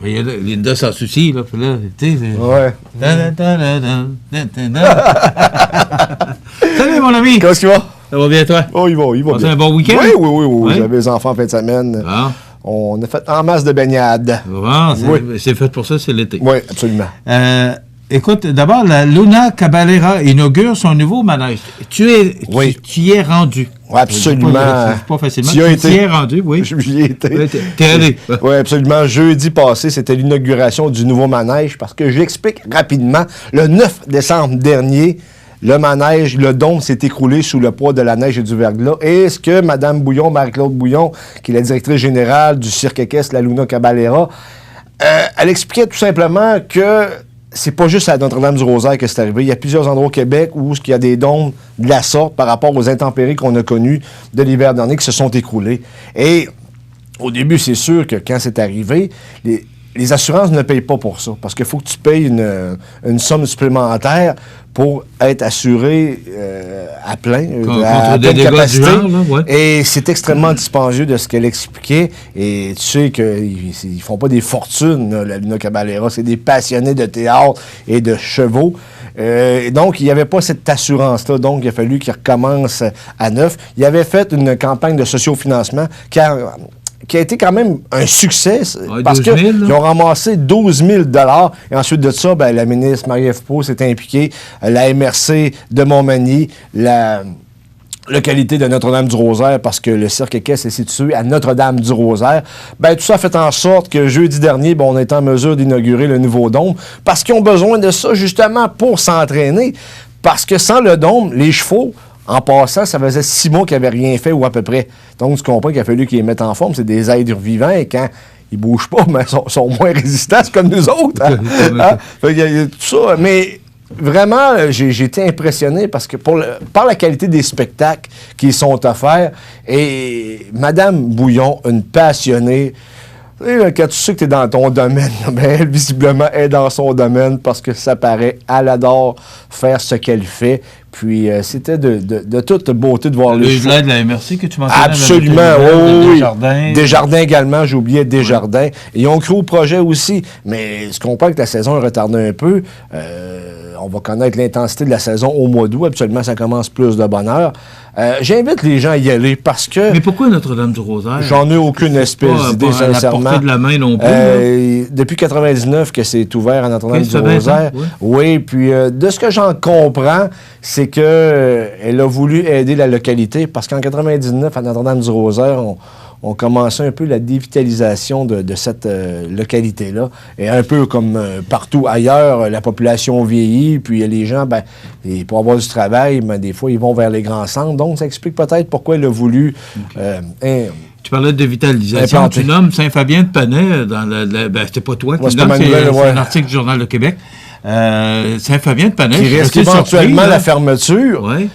Linda sans souci, là. Puis là, tu sais. Ouais. Salut, mon ami. Qu'est-ce qu'il va? Ça va bien, toi? Oh, il va Passé bien. un bon week-end? Oui. J'avais les enfants en fin de semaine. Ah. On a fait en masse de baignades. Bon, c'est fait pour ça, c'est l'été. Oui, absolument. Écoute, d'abord, la Luna Caballera inaugure son nouveau manège. Tu y es rendu. Oui, absolument. Pas facilement. Tu y es rendu, oui. J'y ai été. Oui, t'es allé. Oui, absolument. Jeudi passé, c'était l'inauguration du nouveau manège parce que j'explique rapidement. Le 9 décembre dernier, le manège, le dôme s'est écroulé sous le poids de la neige et du verglas. Et ce que Mme Bouillon, Marie-Claude Bouillon, qui est la directrice générale du cirque équestre La Luna Caballera, elle expliquait tout simplement que c'est pas juste à Notre-Dame-du-Rosaire que c'est arrivé. Il y a plusieurs endroits au Québec où il y a des dômes de la sorte par rapport aux intempéries qu'on a connues de l'hiver dernier qui se sont écroulés. Et au début, c'est sûr que quand c'est arrivé, les assurances ne payent pas pour ça, parce qu'il faut que tu payes une somme supplémentaire pour être assuré à plein, à pleine capacité. Genre, là, ouais. Et c'est extrêmement dispendieux de ce qu'elle expliquait. Et tu sais qu'ils font pas des fortunes, là, la Luna Caballera. C'est des passionnés de théâtre et de chevaux. Donc, il n'y avait pas cette assurance-là. Donc, il a fallu qu'ils recommencent à neuf. Il avait fait une campagne de sociofinancement qui a été quand même un succès, parce qu'ils ont ramassé 12 000 $. Et ensuite de ça, la ministre Marie-Ève Poux s'est impliquée, la MRC de Montmagny, la localité de Notre-Dame-du-Rosaire, parce que le cirque équestre est situé à Notre-Dame-du-Rosaire. Tout ça fait en sorte que jeudi dernier, on est en mesure d'inaugurer le nouveau dôme, parce qu'ils ont besoin de ça justement pour s'entraîner. Parce que sans le dôme, les chevaux, en passant, ça faisait 6 mois qu'ils n'avaient rien fait, ou à peu près. Donc, tu comprends qu'il a fallu qu'ils les mettent en forme. C'est des êtres vivants, et quand ils ne bougent pas, mais sont moins résistants, comme nous autres. Hein? Il y a tout ça. Mais vraiment, j'ai été impressionné parce que par la qualité des spectacles qui sont offerts, et Mme Bouillon, une passionnée, quand tu sais que tu es dans ton domaine, elle, visiblement, est dans son domaine parce que ça paraît, elle adore faire ce qu'elle fait. Puis, c'était de toute beauté de voir les chevaux. De la MRC que tu mentionnais. Absolument, oui. Desjardins. Desjardins également, j'ai oublié Desjardins. Oui. Ils ont cru au projet aussi. Mais je comprends que la saison est retardée un peu. On va connaître l'intensité de la saison au mois d'août. Habituellement, ça commence plus de bonne heure. J'invite les gens à y aller parce que... Mais pourquoi Notre-Dame-du-Rosaire? J'en ai aucune espèce d'idée, sincèrement. À la portée de la main non plus. Depuis 1999 que c'est ouvert à Notre-Dame-du-Rosaire. Oui, puis de ce que j'en comprends, c'est qu'elle a voulu aider la localité parce qu'en 1999, à Notre-Dame-du-Rosaire, on commençait un peu la dévitalisation de cette localité-là. Et un peu comme partout ailleurs, la population vieillit, puis les gens, et pour avoir du travail, des fois, ils vont vers les grands centres. Donc, ça explique peut-être pourquoi elle a voulu... Tu parlais de dévitalisation. Tu nommes Saint-Fabien-de-Panay dans c'était pas toi qui nommes, c'est un article du Journal de Québec. Saint-Fabien-de-Panay. Qui risque éventuellement la fermeture. Oui.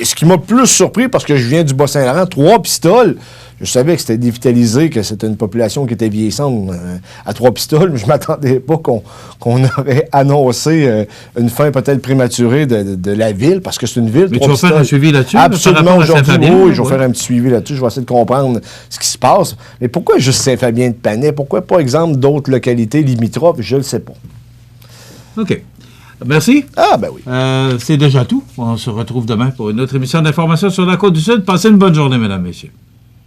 Ce qui m'a plus surpris, parce que je viens du Bas-Saint-Laurent, 3 pistoles. Je savais que c'était dévitalisé, que c'était une population qui était vieillissante à 3 pistoles, mais je ne m'attendais pas qu'on aurait annoncé une fin peut-être prématurée de la ville, parce que c'est une ville. Mais tu vas faire un suivi là-dessus? Absolument, aujourd'hui, oui, je vais faire un petit suivi là-dessus. Je vais essayer de comprendre ce qui se passe. Mais pourquoi juste Saint-Fabien-de-Panay? Pourquoi pas, exemple, d'autres localités limitrophes? Je ne le sais pas. OK. Merci. Ah, ben oui. C'est déjà tout. On se retrouve demain pour une autre émission d'information sur la Côte-du-Sud. Passez une bonne journée, mesdames, messieurs.